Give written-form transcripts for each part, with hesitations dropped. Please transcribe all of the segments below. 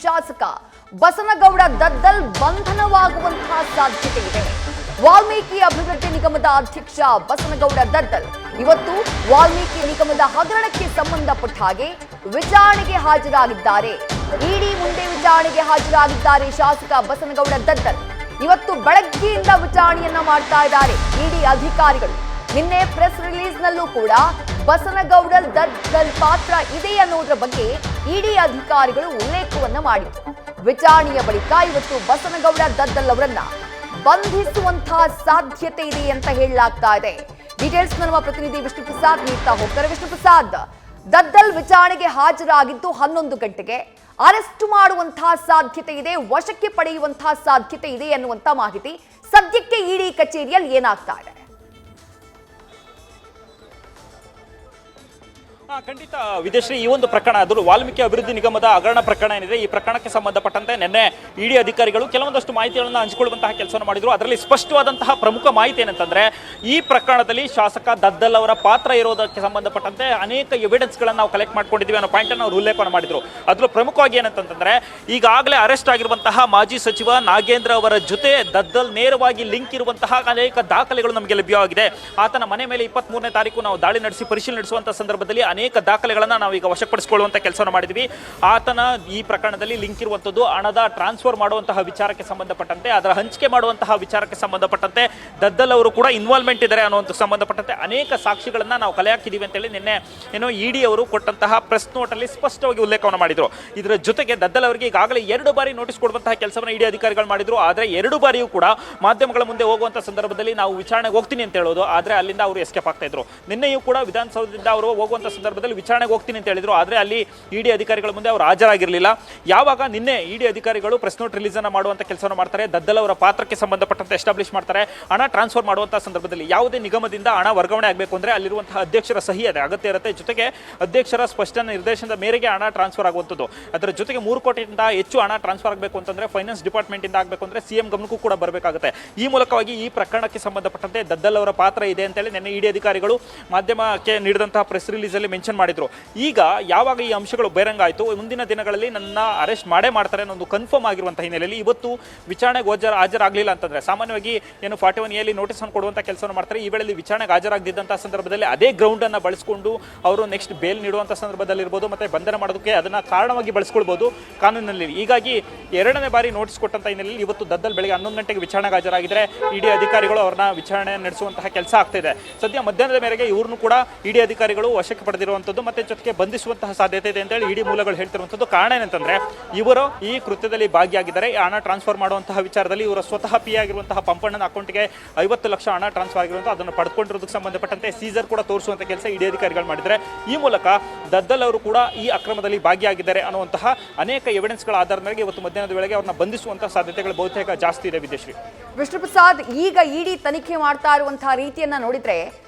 ಶಾಸಕ ಬಸನಗೌಡ ದದ್ದಲ್ ಬಂಧನವಾಗುವಂತಹ ಸಾಧ್ಯತೆ ಇದೆ. ವಾಲ್ಮೀಕಿ ಅಭಿವೃದ್ಧಿ ನಿಗಮದ ಅಧ್ಯಕ್ಷ ಬಸನಗೌಡ ದದ್ದಲ್ ಇವತ್ತು ವಾಲ್ಮೀಕಿ ನಿಗಮದ ಹಗರಣಕ್ಕೆ ಸಂಬಂಧಪಟ್ಟ ಹಾಗೆ ವಿಚಾರಣೆಗೆ ಹಾಜರಾಗಿದ್ದಾರೆ. ಇಡಿ ಮುಂದೆ ವಿಚಾರಣೆಗೆ ಹಾಜರಾಗಿದ್ದಾರೆ ಶಾಸಕ ಬಸನಗೌಡ ದದ್ದಲ್. ಇವತ್ತು ಬೆಳಗ್ಗೆಯಿಂದ ವಿಚಾರಣೆಯನ್ನ ಮಾಡ್ತಾ ಇದ್ದಾರೆ ಇಡಿ ಅಧಿಕಾರಿಗಳು. ನಿನ್ನೆ ಪ್ರೆಸ್ ರಿಲೀಸ್ ನಲ್ಲೂ ಕೂಡ ಬಸನಗೌಡ ದದ್ದಲ್ ಪಾತ್ರ ಇದೆ ಅನ್ನೋದ್ರ ಬಗ್ಗೆ ಇಡಿ ಅಧಿಕಾರಿಗಳು ಉಲ್ಲೇಖವನ್ನ ಮಾಡಿದ್ರು. ವಿಚಾರಣೆಯ ಬಳಿಕ ಇವತ್ತು ಬಸನಗೌಡ ದದ್ದಲ್ ಅವರನ್ನ ಬಂಧಿಸುವಂತಹ ಸಾಧ್ಯತೆ ಇದೆ ಅಂತ ಹೇಳಲಾಗ್ತಾ ಇದೆ. ಡೀಟೇಲ್ಸ್ ನಮ್ಮ ಪ್ರತಿನಿಧಿ ವಿಷ್ಣು ಪ್ರಸಾದ್ ನೀಡ್ತಾ ಹೋಗ್ತಾರೆ. ವಿಷ್ಣು ಪ್ರಸಾದ್, ದದ್ದಲ್ ವಿಚಾರಣೆಗೆ ಹಾಜರಾಗಿದ್ದು 11 ಗಂಟೆಗೆ ಅರೆಸ್ಟ್ ಮಾಡುವಂತಹ ಸಾಧ್ಯತೆ ಇದೆ, ವಶಕ್ಕೆ ಪಡೆಯುವಂತಹ ಸಾಧ್ಯತೆ ಇದೆ ಎನ್ನುವಂತ ಮಾಹಿತಿ ಸದ್ಯಕ್ಕೆ ಇಡಿ ಕಚೇರಿಯಲ್ಲಿ ಏನಾಗ್ತಾ ಇದೆ? ಖಂಡಿತ ವಿದೇಶ್ರೀ, ಈ ಒಂದು ಪ್ರಕರಣ ಅದು ವಾಲ್ಮೀಕಿ ಅಭಿವೃದ್ಧಿ ನಿಗಮದ ಹಗರಣ ಪ್ರಕರಣ ಏನಿದೆ, ಈ ಪ್ರಕರಣಕ್ಕೆ ಸಂಬಂಧಪಟ್ಟಂತೆ ನಿನ್ನೆ ಇಡಿ ಅಧಿಕಾರಿಗಳು ಕೆಲವೊಂದಷ್ಟು ಮಾಹಿತಿಗಳನ್ನು ಹಂಚಿಕೊಳ್ಳುವಂತಹ ಕೆಲಸವನ್ನು ಮಾಡಿದ್ರು. ಅದರಲ್ಲಿ ಸ್ಪಷ್ಟವಾದಂತಹ ಪ್ರಮುಖ ಮಾಹಿತಿ ಏನಂತಂದ್ರೆ, ಈ ಪ್ರಕರಣದಲ್ಲಿ ಶಾಸಕ ದದ್ದಲ್ ಅವರ ಪಾತ್ರ ಇರೋದಕ್ಕೆ ಸಂಬಂಧಪಟ್ಟಂತೆ ಅನೇಕ ಎವಿಡೆನ್ಸ್ಗಳನ್ನು ನಾವು ಕಲೆಕ್ಟ್ ಮಾಡ್ಕೊಂಡಿದ್ದೀವಿ ಅನ್ನೋ ಪಾಯಿಂಟ್ ಅನ್ನು ಅವರು ಉಲ್ಲೇಖ ಮಾಡಿದ್ರು. ಅದ್ರ ಪ್ರಮುಖವಾಗಿ ಏನಂತಂದ್ರೆ, ಈಗಾಗಲೇ ಅರೆಸ್ಟ್ ಆಗಿರುವಂತಹ ಮಾಜಿ ಸಚಿವ ನಾಗೇಂದ್ರ ಅವರ ಜೊತೆ ದದ್ದಲ್ ನೇರವಾಗಿ ಲಿಂಕ್ ಇರುವಂತಹ ಅನೇಕ ದಾಖಲೆಗಳು ನಮಗೆ ಲಭ್ಯವಾಗಿದೆ. ಆತನ ಮನೆ ಮೇಲೆ 23ನೇ ತಾರೀಕು ನಾವು ದಾಳಿ ನಡೆಸಿ ಪರಿಶೀಲನೆ ನಡೆಸುವಂತಹ ಸಂದರ್ಭದಲ್ಲಿ ಅನೇಕ ದಾಖಲೆಗಳನ್ನು ನಾವು ಈಗ ವಶಪಡಿಸಿಕೊಳ್ಳುವಂತ ಕೆಲಸವನ್ನು ಮಾಡಿದ್ವಿ. ಆತನ ಈ ಪ್ರಕರಣದಲ್ಲಿ ಲಿಂಕ್ ಇರುವಂತದ್ದು ಹಣದ ಟ್ರಾನ್ಸ್ಫರ್ ಮಾಡುವಂತಹ ವಿಚಾರಕ್ಕೆ ಸಂಬಂಧಪಟ್ಟಂತೆ, ಅದರ ಹಂಚಿಕೆ ಮಾಡುವಂತಹ ವಿಚಾರಕ್ಕೆ ಸಂಬಂಧಪಟ್ಟಂತೆ ದದ್ದಲ್ ಅವರು ಕೂಡ ಇನ್ವಾಲ್ವ್ಮೆಂಟ್ ಇದ್ದಾರೆ ಅನ್ನುವಂಥ ಸಂಬಂಧಪಟ್ಟಂತೆ ಅನೇಕ ಸಾಕ್ಷಿಗಳನ್ನ ನಾವು ಕಲೆ ಹಾಕಿದ್ದೀವಿ ಅಂತೇಳಿ ನಿನ್ನೆ ಇಡಿ ಅವರು ಕೊಟ್ಟಂತಹ ಪ್ರೆಸ್ ನೋಟ್ ಅಲ್ಲಿ ಸ್ಪಷ್ಟವಾಗಿ ಉಲ್ಲೇಖವನ್ನು ಮಾಡಿದ್ರು. ಇದರ ಜೊತೆಗೆ ದದ್ದಲ್ ಅವರಿಗೆ ಈಗಾಗಲೇ 2 ಬಾರಿ ನೋಟಿಸ್ ಕೊಡುವಂತಹ ಕೆಲಸವನ್ನು ಇಡಿ ಅಧಿಕಾರಿಗಳು ಮಾಡಿದ್ರು. ಆದರೆ 2 ಬಾರಿಯೂ ಕೂಡ ಮಾಧ್ಯಮಗಳ ಮುಂದೆ ಹೋಗುವಂತಹ ಸಂದರ್ಭದಲ್ಲಿ ನಾವು ವಿಚಾರಣೆಗೆ ಹೋಗ್ತೀನಿ ಅಂತ ಹೇಳೋದು, ಆದರೆ ಅಲ್ಲಿಂದ ಅವರು ಎಸ್ಕೇಪ್ ಆಗ್ತಾ ಇದ್ರು. ನಿನ್ನೆಯೂ ಕೂಡ ವಿಧಾನಸೌಧದಿಂದ ಅವರು ಹೋಗುವಂತಹ ಸಂದರ್ಭದಲ್ಲಿ ವಿಚಾರಣೆಗೆ ಹೋಗ್ತೀನಿ ಅಂತ ಹೇಳಿದ್ರು, ಆದರೆ ಅಲ್ಲಿ ಇಡಿ ಅಧಿಕಾರಿಗಳ ಮುಂದೆ ಅವರು ಹಾಜರಾಗಿರಲಿಲ್ಲ. ಯಾವಾಗ ನಿನ್ನೆ ಇಡಿ ಅಧಿಕಾರಿಗಳು ಪ್ರೆಸ್ ನೋಟ್ ರಿಲೀಸ್ ಅನ್ನ ಮಾಡುವಂತ ಕೆಲಸವನ್ನು ಮಾಡ್ತಾರೆ, ದದ್ದಲ್ ಅವರ ಪಾತ್ರಕ್ಕೆ ಸಂಬಂಧಪಟ್ಟಂತೆ ಎಸ್ಟಾಬ್ಲಿಷ್ ಮಾಡ್ತಾರೆ. ಹಣ ಟ್ರಾನ್ಸ್ಫರ್ ಮಾಡುವಂತಹ ಸಂದರ್ಭದಲ್ಲಿ ಯಾವುದೇ ನಿಗಮದಿಂದ ಹಣ ವರ್ಗಾವಣೆ ಆಗಬೇಕು ಅಂದ್ರೆ ಅಲ್ಲಿರುವಂತಹ ಅಧ್ಯಕ್ಷರ ಸಹಿ ಅಗತ್ಯ ಇರುತ್ತೆ. ಜೊತೆಗೆ ಅಧ್ಯಕ್ಷರ ಸ್ಪಷ್ಟ ನಿರ್ದೇಶನದ ಮೇರೆಗೆ ಹಣ ಟ್ರಾನ್ಸ್ಫರ್ ಆಗುವಂಥದ್ದು. ಅದರ ಜೊತೆಗೆ 3 ಕೋಟಿಯಿಂದ ಹೆಚ್ಚು ಹಣ ಟ್ರಾನ್ಸ್ಫರ್ ಆಗಬೇಕು ಅಂತಂದ್ರೆ ಫೈನಾನ್ಸ್ ಡಿಪಾರ್ಟ್ಮೆಂಟ್ ಇಂದ ಆಗಬೇಕು ಅಂದ್ರೆ ಸಿಎಂ ಗಮನಕ್ಕೂ ಕೂಡ ಬರಬೇಕಾಗುತ್ತೆ. ಈ ಮೂಲಕವಾಗಿ ಈ ಪ್ರಕರಣಕ್ಕೆ ಸಂಬಂಧಪಟ್ಟಂತೆ ದದ್ದಲ್ ಅವರ ಪಾತ್ರ ಇದೆ ಅಂತೇಳಿ ನಿನ್ನೆ ಇಡಿ ಅಧಿಕಾರಿಗಳು ಮಾಧ್ಯಮಕ್ಕೆ ನೀಡಿದಂತಹ ಪ್ರೆಸ್ ರಿಲೀಸ್ ಅಲ್ಲಿ ಮೆನ್ಷನ್ ಮಾಡಿದ್ರು. ಈಗ ಯಾವಾಗ ಈ ಅಂಶಗಳು ಬಹಿರಂಗ ಆಯಿತು, ಮುಂದಿನ ದಿನಗಳಲ್ಲಿ ನನ್ನ ಅರೆಸ್ಟ್ ಮಾಡ್ತಾರೆ ಅನ್ನೋದು ಕನ್ಫರ್ಮ್ ಆಗಿರುವಂತಹ ಹಿನ್ನೆಲೆಯಲ್ಲಿ ಇವತ್ತು ವಿಚಾರಣೆಗೆ ಹಾಜರಾಗಲಿಲ್ಲ ಅಂತಂದ್ರೆ, ಸಾಮಾನ್ಯವಾಗಿ 41A ನೋಟಿಸ್ ಅನ್ನು ಕೊಡುವಂತ ಕೆಲಸವನ್ನು ಮಾಡ್ತಾರೆ. ಈ ವೇಳೆಯಲ್ಲಿ ವಿಚಾರಣೆಗೆ ಹಾಜರಾಗದಿದ್ದಂತಹ ಸಂದರ್ಭದಲ್ಲಿ ಅದೇ ಗ್ರೌಂಡ್ ಅನ್ನ ಬಳಸಿಕೊಂಡು ಅವರು ನೆಕ್ಸ್ಟ್ ಬೇಲ್ ನೀಡುವಂತಹ ಸಂದರ್ಭದಲ್ಲಿ ಇರಬಹುದು, ಮತ್ತೆ ಬಂಧನ ಮಾಡೋದಕ್ಕೆ ಅದನ್ನ ಕಾರಣವಾಗಿ ಬಳಸ್ಕೊಳ್ಬಹುದು ಕಾನೂನಿನಲ್ಲಿ. ಹೀಗಾಗಿ 2ನೇ ಬಾರಿ ನೋಟಿಸ್ ಕೊಟ್ಟಂತ ಹಿನ್ನೆಲೆಯಲ್ಲಿ ಇವತ್ತು ದದ್ದಲ್ ಬೆಳಗ್ಗೆ 11 ಗಂಟೆಗೆ ವಿಚಾರಣೆಗೆ ಹಾಜರಾಗಿದ್ದಾರೆ. ಇಡಿ ಅಧಿಕಾರಿಗಳು ಅವರನ್ನ ವಿಚಾರಣೆ ನಡೆಸುವಂತಹ ಕೆಲಸ ಆಗ್ತಾ ಇದೆ. ಸದ್ಯ ಮಧ್ಯಾಹ್ನದ ಮೇರೆಗೆ ಇವ್ರನ್ನು ಕೂಡ ಇಡಿ ಅಧಿಕಾರಿಗಳು ವಶಕ್ಕೆ ಪಡೆದಿರುವಂತದ್ದು ಮತ್ತೆ ಜೊತೆಗೆ ಬಂಧಿಸುವಂತಹ ಸಾಧ್ಯತೆ ಇದೆ ಅಂತ ಹೇಳಿ ಇಡಿ ಮೂಲಗಳು ಹೇಳ್ತಿರುವಂತದ್ದು. ಕಾರಣ ಏನಂತಂದ್ರೆ, ಇವರು ಈ ಕೃತ್ಯದಲ್ಲಿ ಭಾಗಿಯಾಗಿದ್ದಾರೆ. ಹಣ ಟ್ರಾನ್ಸ್ಫರ್ ಮಾಡುವಂತಹ ವಿಚಾರದಲ್ಲಿ ಇವರ ಸ್ವತಃ ಪಿ ಆಗಿರುವಂತಹ ಪಂಪಣ್ಣನ ಅಕೌಂಟ್ಗೆ 50 ಲಕ್ಷ ಹಣ ಟ್ರಾನ್ಸ್ಫರ್ ಆಗಿರುವಂತಹ ಅದನ್ನು ಪಡೆದುಕೊಂಡಿರೋದಕ್ಕೆ ಸಂಬಂಧಪಟ್ಟಂತೆ ಸೀಸರ್ ಕೂಡ ತೋರಿಸುವಂತ ಕೆಲಸ ಇಡಿ ಅಧಿಕಾರಿಗಳು ಮಾಡಿದ್ದಾರೆ. ಈ ಮೂಲಕ ದದ್ದಲ್ ಅವರು ಕೂಡ ಈ ಅಕ್ರಮದಲ್ಲಿ ಭಾಗಿಯಾಗಿದ್ದಾರೆ ಅನ್ನುವಂತಹ ಅನೇಕ ಎವಿಡೆನ್ಸ್ಗಳ ಆಧಾರದ ಮೇಲೆ ಇವತ್ತು ಮಧ್ಯಾಹ್ನದ ವೇಳೆಗೆ ಅವ್ರನ್ನ ಬಂಧಿಸುವಂತಹ ಸಾಧ್ಯತೆಗಳು ಬಹುತೇಕ ಜಾಸ್ತಿ ಇದೆ. ವಿದೇಶ್ರೀ, ವಿಷ್ಣು ಪ್ರಸಾದ್, ಈಗ ಇಡಿ ತನಿಖೆ ಮಾಡ್ತಾ ಇರುವಂತಹ ರೀತಿಯನ್ನ ನೋಡಿದ್ರೆ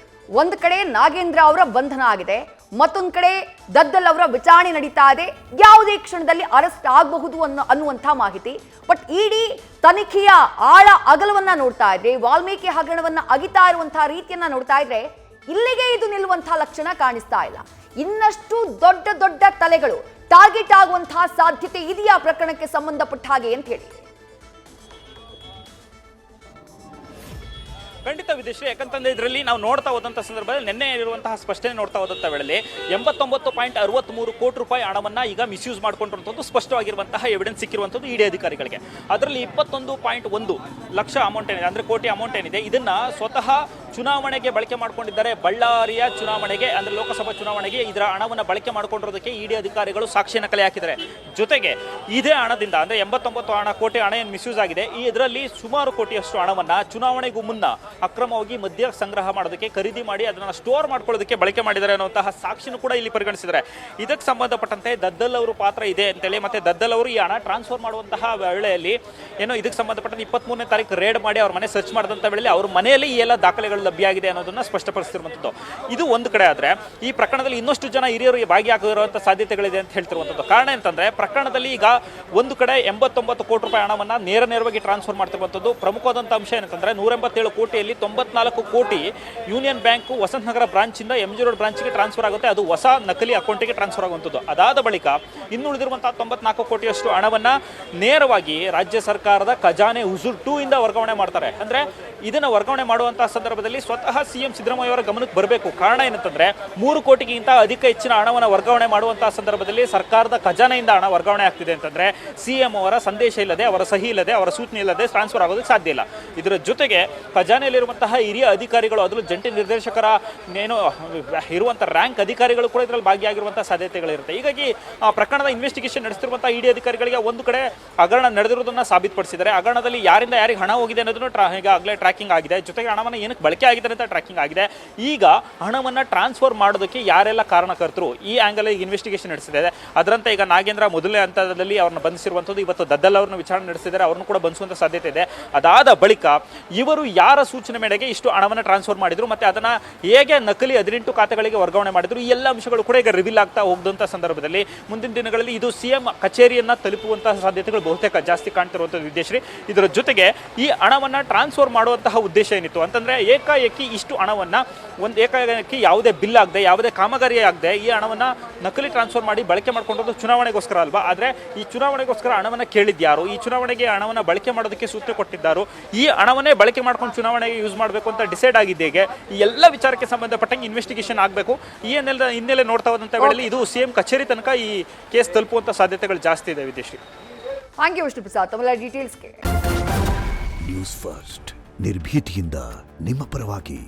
ಒಂದ್ ಕಡೆ ನಾಗೇಂದ್ರ ಅವರ ಬಂಧನ ಆಗಿದೆ, ಮತ್ತೊಂದ್ ಕಡೆ ದದ್ದಲ್ ಅವರ ವಿಚಾರಣೆ ನಡೀತಾ ಇದೆ. ಯಾವುದೇ ಕ್ಷಣದಲ್ಲಿ ಅರೆಸ್ಟ್ ಆಗಬಹುದು ಅನ್ನುವಂತಹ ಮಾಹಿತಿ. ಬಟ್ ಇಡಿ ತನಿಖೆಯ ಆಳ ಅಗಲವನ್ನ ನೋಡ್ತಾ ಇದ್ರೆ, ವಾಲ್ಮೀಕಿ ಹಗರಣವನ್ನ ಅಗಿತಾ ಇರುವಂತಹ ರೀತಿಯನ್ನ ನೋಡ್ತಾ ಇದ್ರೆ ಇಲ್ಲಿಗೆ ಇದು ನಿಲ್ಲುವಂತಹ ಲಕ್ಷಣ ಕಾಣಿಸ್ತಾ ಇಲ್ಲ. ಇನ್ನಷ್ಟು ದೊಡ್ಡ ದೊಡ್ಡ ತಲೆಗಳು ಟಾರ್ಗೆಟ್ ಆಗುವಂತಹ ಸಾಧ್ಯತೆ ಇದೆಯಾ ಪ್ರಕರಣಕ್ಕೆ ಸಂಬಂಧಪಟ್ಟ ಹಾಗೆ ಅಂತ ಹೇಳಿ? ಖಂಡಿತ ವಿದೇಶಿ, ಯಾಕಂತಂದ್ರೆ ಇದರಲ್ಲಿ ನಾವು ನೋಡ್ತಾ ಹೋದಂಥ ಸಂದರ್ಭದಲ್ಲಿ ನಿನ್ನೆ ಇರುವಂತಹ ಸ್ಪಷ್ಟನೆ ನೋಡ್ತಾ ಹೋದಂಥ ವೇಳೆಯಲ್ಲಿ 89.63 ಕೋಟಿ ರೂಪಾಯಿ ಹಣವನ್ನು ಈಗ ಮಿಸ್ಯೂಸ್ ಮಾಡ್ಕೊಂಡಿರುವಂಥದ್ದು ಸ್ಪಷ್ಟವಾಗಿರುವಂತಹ ಎವಿಡೆನ್ಸ್ ಸಿಕ್ಕಿರುವಂಥದ್ದು ಇಡಿ ಅಧಿಕಾರಿಗಳಿಗೆ. ಅದರಲ್ಲಿ 21.1 ಲಕ್ಷ ಅಮೌಂಟ್ ಏನಿದೆ, ಅಂದರೆ ಕೋಟಿ ಅಮೌಂಟ್ ಏನಿದೆ, ಇದನ್ನ ಸ್ವತಃ ಚುನಾವಣೆಗೆ ಬಳಕೆ ಮಾಡ್ಕೊಂಡಿದ್ದಾರೆ. ಬಳ್ಳಾರಿಯ ಚುನಾವಣೆಗೆ, ಅಂದರೆ ಲೋಕಸಭಾ ಚುನಾವಣೆಗೆ ಇದರ ಹಣವನ್ನು ಬಳಕೆ ಮಾಡ್ಕೊಂಡಿರೋದಕ್ಕೆ ಇಡಿ ಅಧಿಕಾರಿಗಳು ಸಾಕ್ಷಿಯನ್ನು ಕಲೆ ಹಾಕಿದ್ದಾರೆ. ಜೊತೆಗೆ ಇದೇ ಹಣದಿಂದ, ಅಂದರೆ 89 ಕೋಟಿ ಹಣ ಏನು ಮಿಸ್ಯೂಸ್ ಆಗಿದೆ, ಇದರಲ್ಲಿ ಸುಮಾರು ಕೋಟಿಯಷ್ಟು ಹಣವನ್ನು ಚುನಾವಣೆಗೂ ಮುನ್ನ ಅಕ್ರಮವಾಗಿ ಮದ್ಯ ಸಂಗ್ರಹ ಮಾಡೋದಕ್ಕೆ, ಖರೀದಿ ಮಾಡಿ ಅದನ್ನು ಸ್ಟೋರ್ ಮಾಡ್ಕೊಳ್ಳೋದಕ್ಕೆ ಬಳಕೆ ಮಾಡಿದ್ದಾರೆ ಅನ್ನುವಂತಹ ಸಾಕ್ಷಿನೂ ಕೂಡ ಇಲ್ಲಿ ಪರಿಗಣಿಸಿದ್ದಾರೆ. ಇದಕ್ಕೆ ಸಂಬಂಧಪಟ್ಟಂತೆ ದದ್ದಲ್ ಅವರು ಪಾತ್ರ ಇದೆ ಅಂತೇಳಿ, ಮತ್ತೆ ದದ್ದಲ್ ಅವರು ಈ ಹಣ ಟ್ರಾನ್ಸ್ಫರ್ ಮಾಡುವಂತಹ ವೇಳೆಯಲ್ಲಿ ಇದಕ್ಕೆ ಸಂಬಂಧಪಟ್ಟಂತೆ 23ನೇ ತಾರೀಕು ರೇಡ್ ಮಾಡಿ ಅವ್ರ ಮನೆ ಸರ್ಚ್ ಮಾಡಿದಂಥ ವೇಳೆಯಲ್ಲಿ ಅವ್ರ ಮನೆಯಲ್ಲಿ ಈ ಎಲ್ಲ ದಾಖಲೆಗಳು ದಾಖಲೆಗಳು ಲಭ್ಯ ಆಗಿದೆ ಅನ್ನೋದನ್ನ ಸ್ಪಷ್ಟಪಡಿಸಿರುವಂಥದ್ದು. ಇದು ಒಂದು ಕಡೆ ಆದರೆ ಈ ಪ್ರಕರಣದಲ್ಲಿ ಇನ್ನಷ್ಟು ಜನ ಹಿರಿಯರು ಭಾಗಿಯಾಗಿರುವಂಥ ಸಾಧ್ಯತೆಗಳಿದೆ ಅಂತ ಹೇಳ್ತಿರುವಂಥದ್ದು. ಕಾರಣ ಅಂತಂದ್ರೆ ಪ್ರಕರಣದಲ್ಲಿ ಈಗ ಒಂದು ಕಡೆ 89 ಕೋಟಿ ರೂಪಾಯಿ ಹಣವನ್ನು ನೇರವಾಗಿ ಟ್ರಾನ್ಸ್ಫರ್ ಮಾಡ್ತಿರುವಂಥದ್ದು. ಪ್ರಮುಖವಾದಂಥ ಅಂಶ ಏನಂತಂದ್ರೆ 187 ಕೋಟಿಯಲ್ಲಿ 94 ಕೋಟಿ ಯೂನಿಯನ್ ಬ್ಯಾಂಕ್ ವಸಂತನಗರ ಬ್ರಾಂಚಿಂದ MG ರೋಡ್ ಬ್ರಾಂಚ್ಗೆ ಟ್ರಾನ್ಸ್ಫರ್ ಆಗುತ್ತೆ. ಅದು ಹೊಸ ನಕಲಿ ಅಕೌಂಟಿಗೆ ಟ್ರಾನ್ಸ್ಫರ್ ಆಗುವಂಥದ್ದು. ಅದಾದ ಬಳಿಕ ಇನ್ನುಳಿದಿರುವಂತಹ 94 ಕೋಟಿಯಷ್ಟು ಹಣವನ್ನ ನೇರವಾಗಿ ರಾಜ್ಯ ಸರ್ಕಾರದ ಖಜಾನೆ ಹುಜೂರ್ 2 ಇಂದ ವರ್ಗಾವಣೆ ಮಾಡ್ತಾರೆ. ಅಂದ್ರೆ ಇದನ್ನ ವರ್ಗಾವಣೆ ಮಾಡುವಂತಹ ಸಂದರ್ಭದಲ್ಲಿ ಸ್ವತಃ CM ಸಿದ್ದರಾಮಯ್ಯ ಅವರ ಗಮನಕ್ಕೆ ಬರಬೇಕು. ಕಾರಣ ಏನಂತಂದ್ರೆ 3 ಕೋಟಿಗಿಂತ ಅಧಿಕ ಹೆಚ್ಚಿನ ಹಣವನ್ನು ವರ್ಗಾವಣೆ ಮಾಡುವಂತಹ ಸಂದರ್ಭದಲ್ಲಿ ಸರ್ಕಾರದ ಖಜಾನೆಯಿಂದ ಹಣ ವರ್ಗಾವಣೆ ಆಗ್ತಿದೆ ಅಂತಂದ್ರೆ CM ಅವರ ಸಂದೇಶ ಇಲ್ಲದೆ, ಅವರ ಸಹಿ ಇಲ್ಲದೆ, ಅವರ ಸೂಚನೆ ಇಲ್ಲದೆ ಟ್ರಾನ್ಸ್ಫರ್ ಆಗೋದಕ್ಕೆ ಸಾಧ್ಯ ಇಲ್ಲ. ಇದರ ಜೊತೆಗೆ ಖಜಾನೆಯಲ್ಲಿರುವಂತಹ ಹಿರಿಯ ಅಧಿಕಾರಿಗಳು, ಅದರಲ್ಲೂ ಜಂಟಿ ನಿರ್ದೇಶಕರ ಏನು ಇರುವಂತಹ ರ್ಯಾಂಕ್ ಅಧಿಕಾರಿಗಳು ಕೂಡ ಇದರಲ್ಲಿ ಭಾಗಿಯಾಗಿರುವಂತಹ ಸಾಧ್ಯತೆಗಳಿರುತ್ತೆ. ಹೀಗಾಗಿ ಪ್ರಕರಣದ ಇನ್ವೆಸ್ಟಿಗೇಷನ್ ನಡೆಸ್ತಿರುವಂತಹ ಇಡಿ ಅಧಿಕಾರಿಗಳಿಗೆ ಒಂದು ಕಡೆ ಹಗರಣ ನಡೆದಿರುವುದನ್ನು ಸಾಬೀತುಪಡಿಸಿದ್ದಾರೆ. ಹಗರಣದಲ್ಲಿ ಯಾರಿಂದ ಯಾರಿಗೆ ಹಣ ಹೋಗಿದೆ ಅನ್ನೋದನ್ನು ಈಗಾಗಲೇ ಟ್ರ್ಯಾಕಿಂಗ್ ಆಗಿದೆ. ಜೊತೆಗೆ ಹಣವನ್ನು ಏನಕ್ಕೆ ಬಳಕೆ ಆಗಿದೆ ಅಂತ ಟ್ರ್ಯಾಕಿಂಗ್ ಆಗಿದೆ. ಈಗ ಹಣವನ್ನು ಟ್ರಾನ್ಸ್ಫರ್ ಮಾಡೋದಕ್ಕೆ ಯಾರೆಲ್ಲ ಕಾರಣಕರ್ತರು ಈ ಆಂಗಲ್ ಇನ್ವೆಸ್ಟಿಗೇಷನ್ ನಡೆಸಿದೆ. ಅದರಂತೆ ಈಗ ನಾಗೇಂದ್ರ ಮೊದಲನೇ ಹಂತದಲ್ಲಿ ಅವ್ರನ್ನ ಬಂಧಿಸಿರುವಂಥದ್ದು. ಇವತ್ತು ದದ್ದಲ್ ಅವ್ರನ್ನ ವಿಚಾರಣೆ ನಡೆಸಿದ್ದಾರೆ, ಅವ್ರನ್ನು ಕೂಡ ಬಂಧಿಸುವಂಥ ಸಾಧ್ಯತೆ ಇದೆ. ಅದಾದ ಬಳಿಕ ಇವರು ಯಾರ ಸೂಚನೆ ಮೇರೆಗೆ ಇಷ್ಟು ಹಣವನ್ನು ಟ್ರಾನ್ಸ್ಫರ್ ಮಾಡಿದ್ರು ಮತ್ತೆ ಅದನ್ನ ಹೇಗೆ ನಕಲಿ 18 ಖಾತೆಗಳಿಗೆ ವರ್ಗಾವಣೆ ಮಾಡಿದ್ರು, ಈ ಎಲ್ಲ ಅಂಶಗಳು ಕೂಡ ಈಗ ರಿವೀಲ್ ಆಗ್ತಾ ಹೋಗದಂತ ಸಂದರ್ಭದಲ್ಲಿ ಮುಂದಿನ ದಿನಗಳಲ್ಲಿ ಇದು CM ಕಚೇರಿಯನ್ನ ತಲುಪುವಂತಹ ಸಾಧ್ಯತೆಗಳು ಬಹುತೇಕ ಜಾಸ್ತಿ ಕಾಣ್ತಿರುವಂಥದ್ದು ವಿದ್ಯಶ್ರೀ. ಇದರ ಜೊತೆಗೆ ಈ ಹಣವನ್ನ ಟ್ರಾನ್ಸ್ಫರ್ ಮಾಡುವಂತಹ ಉದ್ದೇಶ ಏನಿತ್ತು ಅಂತಂದ್ರೆ ಏಕಾಏಕಿ ಇಷ್ಟು ಹಣವನ್ನ ಏಕಾಏಕಿ ಯಾವುದೇ ಬಿಲ್ ಆಗದೆ, ಯಾವುದೇ ಕಾಮಗಾರಿ ಆಗದೆ ಈ ಹಣವನ್ನ ನಕಲಿ ಟ್ರಾನ್ಸ್ಫರ್ ಮಾಡಿ ಬಳಕೆ ಮಾಡ್ಕೊಂಡದ್ದು ಚುನಾವಣೆಗೋಸ್ಕರ ಅಲ್ವಾ. ಆದ್ರೆ ಈ ಚುನಾವಣೆಗೋಸ್ಕರ ಹಣವನ್ನ ಕೇಳಿದ್ಯಾರು, ಈ ಚುನಾವಣೆಗೆ ಹಣವನ್ನ ಬಳಕೆ ಮಾಡೋದಕ್ಕೆ ಸೂಚನೆ ಕೊಟ್ಟಿದ್ದಾರು, ಈ ಹಣವನ್ನೇ ಬಳಕೆ ಮಾಡ್ಕೊಂಡು ಚುನಾವಣೆಗೆ ಯೂಸ್ ಮಾಡಬೇಕು ಅಂತ ಡಿಸೈಡ್ ಆಗಿದ್ದೇಗೆ, ಈ ಎಲ್ಲ ವಿಚಾರಕ್ಕೆ ಸಂಬಂಧಪಟ್ಟಂಗೆ ಇನ್ವೆಸ್ಟಿಗೇಷನ್ ಆಗಬೇಕು. ಈ ಹಿನ್ನೆಲೆ ನೋಡ್ತಾ ಹೋದಂತ ವೇಳೆಯಲ್ಲಿ ಇದು CM ಕಚೇರಿ ತನಕ ಈ ಕೇಸ್ ತಲುಪುವಂತ ಸಾಧ್ಯತೆಗಳು ಜಾಸ್ತಿ ಇದೆ ವಿದೇಶಿ. ಥ್ಯಾಂಕ್ ಯು ವಿಷ್ಣು ಪ್ರಸಾದ್ ತಮ್ಮ ಡೀಟೇಲ್ಸ್ಗೆ. ನ್ಯೂಸ್ ಫಸ್ಟ್ ನಿರ್ಭೀತಿಯಿಂದ ನಿಮ್ಮ ಪರವಾಗಿ.